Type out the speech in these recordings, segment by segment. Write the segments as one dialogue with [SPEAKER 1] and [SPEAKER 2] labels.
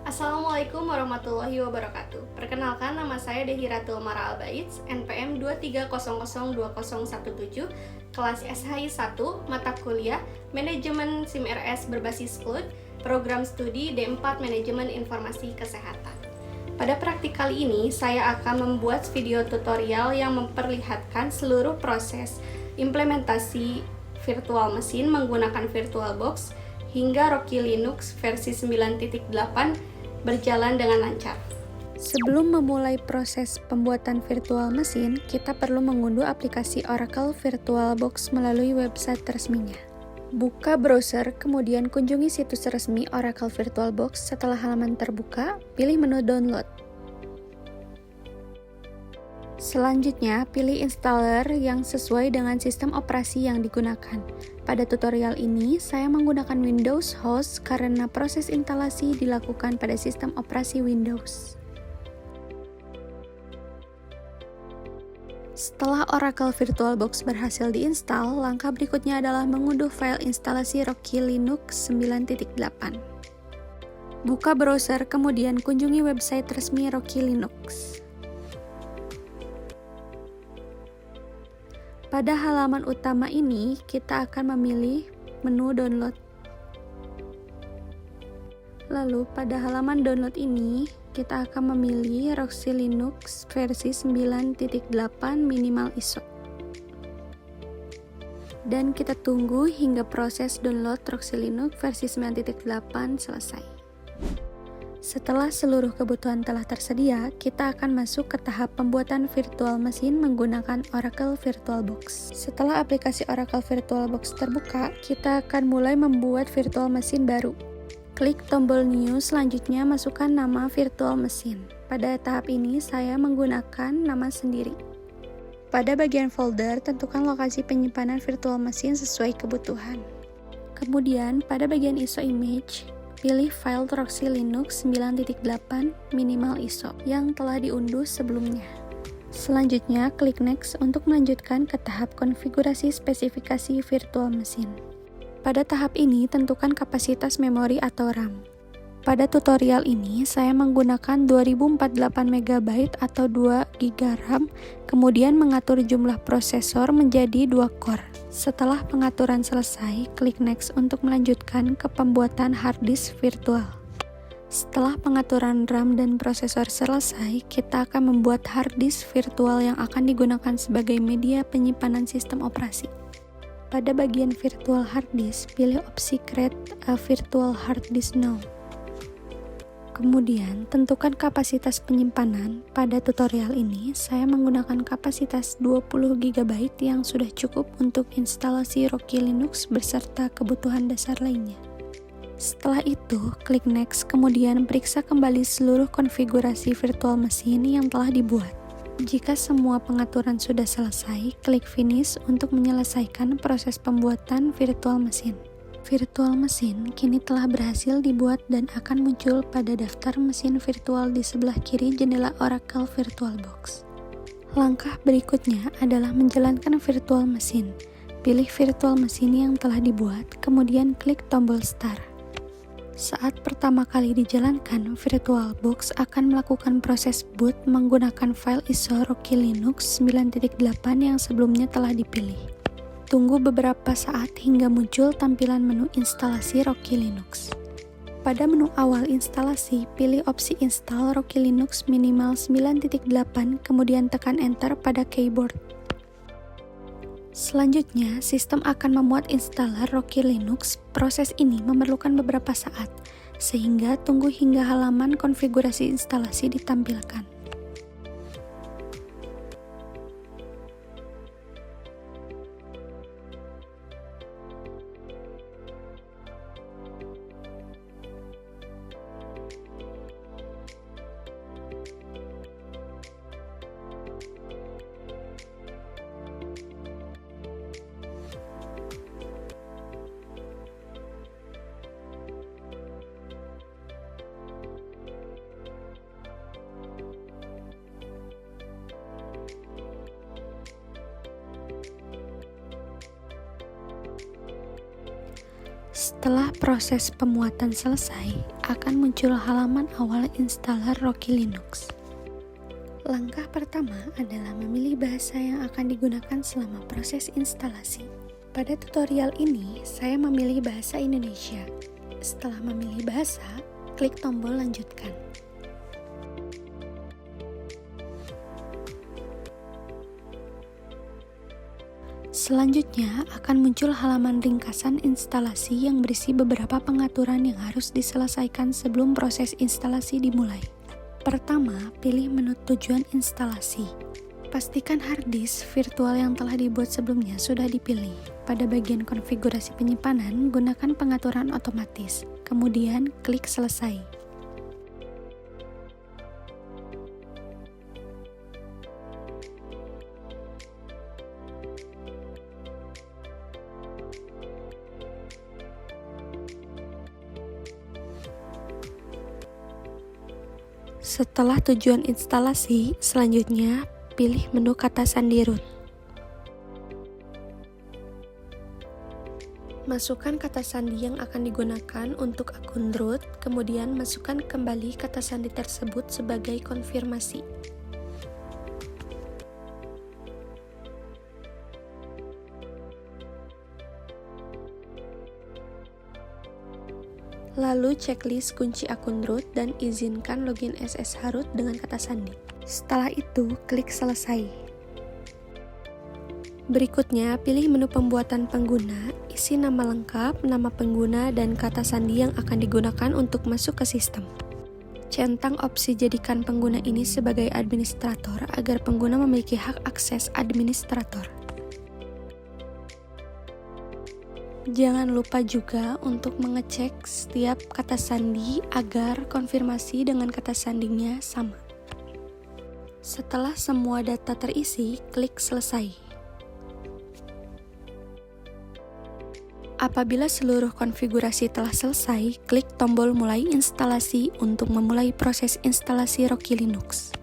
[SPEAKER 1] Assalamualaikum warahmatullahi wabarakatuh. Perkenalkan, nama saya Dehiratul Mara Albaitz, NPM 230020117, kelas SHI 1, mata kuliah Manajemen SIM RS berbasis Cloud, program studi D4 Manajemen Informasi Kesehatan. Pada praktik kali ini, saya akan membuat video tutorial yang memperlihatkan seluruh proses implementasi virtual mesin menggunakan VirtualBox hingga Rocky Linux versi 9.8 berjalan dengan lancar. Sebelum memulai proses pembuatan virtual mesin, kita perlu mengunduh aplikasi Oracle VirtualBox melalui website resminya. Buka browser, kemudian kunjungi situs resmi Oracle VirtualBox. Setelah halaman terbuka, pilih menu download. Selanjutnya, pilih installer yang sesuai dengan sistem operasi yang digunakan. Pada tutorial ini, saya menggunakan Windows Host karena proses instalasi dilakukan pada sistem operasi Windows. Setelah Oracle VirtualBox berhasil diinstal, langkah berikutnya adalah mengunduh file instalasi Rocky Linux 9.8. Buka browser, kemudian kunjungi website resmi Rocky Linux. Pada halaman utama ini, kita akan memilih menu download. Lalu, pada halaman download ini, kita akan memilih Rocky Linux versi 9.8 minimal ISO. Dan kita tunggu hingga proses download Rocky Linux versi 9.8 selesai. Setelah seluruh kebutuhan telah tersedia, kita akan masuk ke tahap pembuatan virtual mesin menggunakan Oracle VirtualBox. Setelah aplikasi Oracle VirtualBox terbuka, kita akan mulai membuat virtual mesin baru. Klik tombol New, selanjutnya masukkan nama virtual mesin. Pada tahap ini, saya menggunakan nama sendiri. Pada bagian folder, tentukan lokasi penyimpanan virtual mesin sesuai kebutuhan. Kemudian, pada bagian ISO image, pilih file Rocky Linux 9.8 minimal ISO yang telah diunduh sebelumnya. Selanjutnya, klik Next untuk melanjutkan ke tahap konfigurasi spesifikasi virtual mesin. Pada tahap ini, tentukan kapasitas memori atau RAM. Pada tutorial ini, saya menggunakan 2048 MB atau 2 GB RAM, kemudian mengatur jumlah prosesor menjadi 2 core. Setelah pengaturan selesai, klik Next untuk melanjutkan ke pembuatan hard disk virtual. Setelah pengaturan RAM dan prosesor selesai, kita akan membuat hard disk virtual yang akan digunakan sebagai media penyimpanan sistem operasi. Pada bagian virtual hard disk, pilih opsi Create a Virtual Hard Disk Now. Kemudian, tentukan kapasitas penyimpanan. Pada tutorial ini, saya menggunakan kapasitas 20 GB yang sudah cukup untuk instalasi Rocky Linux beserta kebutuhan dasar lainnya. Setelah itu, klik Next, kemudian periksa kembali seluruh konfigurasi virtual mesin yang telah dibuat. Jika semua pengaturan sudah selesai, klik Finish untuk menyelesaikan proses pembuatan virtual mesin. Virtual mesin kini telah berhasil dibuat dan akan muncul pada daftar mesin virtual di sebelah kiri jendela Oracle VirtualBox. Langkah berikutnya adalah menjalankan virtual mesin. Pilih virtual mesin yang telah dibuat, kemudian klik tombol Start. Saat pertama kali dijalankan, VirtualBox akan melakukan proses boot menggunakan file ISO Rocky Linux 9.8 yang sebelumnya telah dipilih. Tunggu beberapa saat hingga muncul tampilan menu instalasi Rocky Linux. Pada menu awal instalasi, pilih opsi Install Rocky Linux minimal 9.8, kemudian tekan Enter pada keyboard. Selanjutnya, sistem akan memuat installer Rocky Linux. Proses ini memerlukan beberapa saat, sehingga tunggu hingga halaman konfigurasi instalasi ditampilkan. Setelah proses pemuatan selesai, akan muncul halaman awal installer Rocky Linux. Langkah pertama adalah memilih bahasa yang akan digunakan selama proses instalasi. Pada tutorial ini, saya memilih bahasa Indonesia. Setelah memilih bahasa, klik tombol lanjutkan. Selanjutnya akan muncul halaman ringkasan instalasi yang berisi beberapa pengaturan yang harus diselesaikan sebelum proses instalasi dimulai. Pertama, pilih menu tujuan instalasi. Pastikan hard disk virtual yang telah dibuat sebelumnya sudah dipilih. Pada bagian konfigurasi penyimpanan, gunakan pengaturan otomatis. Kemudian, klik selesai. Setelah tujuan instalasi, selanjutnya pilih menu kata sandi root. Masukkan kata sandi yang akan digunakan untuk akun root, kemudian masukkan kembali kata sandi tersebut sebagai konfirmasi. Lalu checklist kunci akun root dan izinkan login SSH root dengan kata sandi. Setelah itu, klik selesai. Berikutnya, pilih menu pembuatan pengguna, isi nama lengkap, nama pengguna, dan kata sandi yang akan digunakan untuk masuk ke sistem. Centang opsi jadikan pengguna ini sebagai administrator agar pengguna memiliki hak akses administrator. Jangan lupa juga untuk mengecek setiap kata sandi agar konfirmasi dengan kata sandinya sama. Setelah semua data terisi, klik selesai. Apabila seluruh konfigurasi telah selesai, klik tombol mulai instalasi untuk memulai proses instalasi Rocky Linux.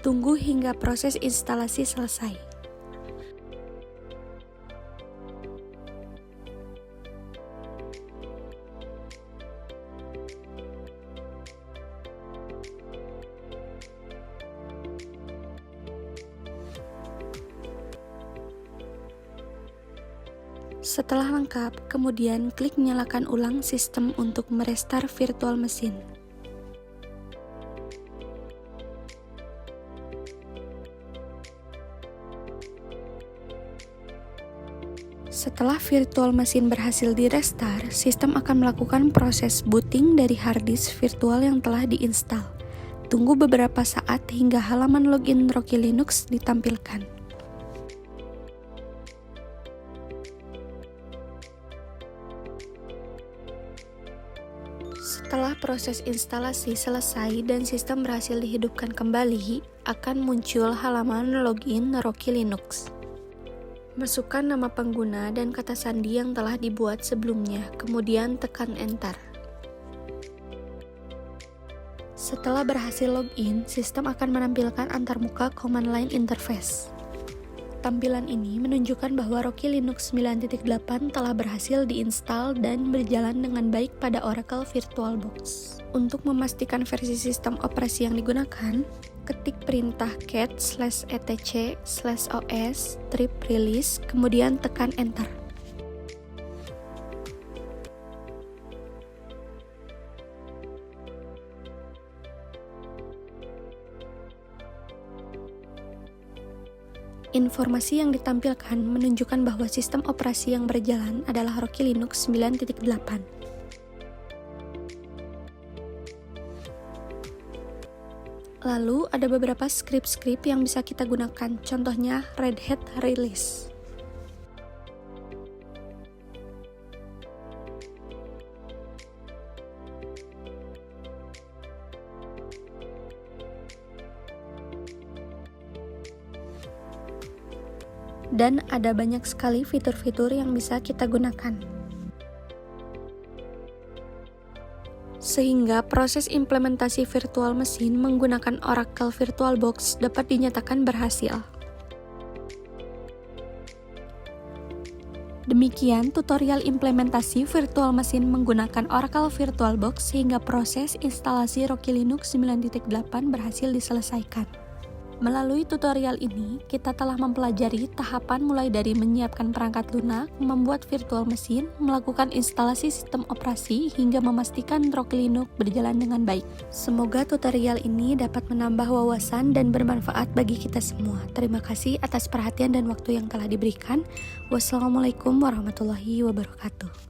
[SPEAKER 1] Tunggu hingga proses instalasi selesai. Setelah lengkap, kemudian klik nyalakan ulang sistem untuk merestart virtual mesin. Setelah virtual mesin berhasil direstart, sistem akan melakukan proses booting dari hard disk virtual yang telah diinstal. Tunggu beberapa saat hingga halaman login Rocky Linux ditampilkan. Setelah proses instalasi selesai dan sistem berhasil dihidupkan kembali, akan muncul halaman login Rocky Linux. Masukkan nama pengguna dan kata sandi yang telah dibuat sebelumnya, kemudian tekan Enter. Setelah berhasil login, sistem akan menampilkan antarmuka command line interface. Tampilan ini menunjukkan bahwa Rocky Linux 9.8 telah berhasil diinstal dan berjalan dengan baik pada Oracle VirtualBox. Untuk memastikan versi sistem operasi yang digunakan, ketik perintah cat/etc/os/release, kemudian tekan Enter. Informasi yang ditampilkan menunjukkan bahwa sistem operasi yang berjalan adalah Rocky Linux 9.8. Lalu ada beberapa script yang bisa kita gunakan, contohnya Red Hat Release. Dan ada banyak sekali fitur-fitur yang bisa kita gunakan. Sehingga proses implementasi virtual mesin menggunakan Oracle VirtualBox dapat dinyatakan berhasil. Demikian tutorial implementasi virtual machine menggunakan Oracle VirtualBox sehingga proses instalasi Rocky Linux 9.8 berhasil diselesaikan. Melalui tutorial ini, kita telah mempelajari tahapan mulai dari menyiapkan perangkat lunak, membuat virtual machine, melakukan instalasi sistem operasi, hingga memastikan Rocky Linux berjalan dengan baik. Semoga tutorial ini dapat menambah wawasan dan bermanfaat bagi kita semua. Terima kasih atas perhatian dan waktu yang telah diberikan. Wassalamualaikum warahmatullahi wabarakatuh.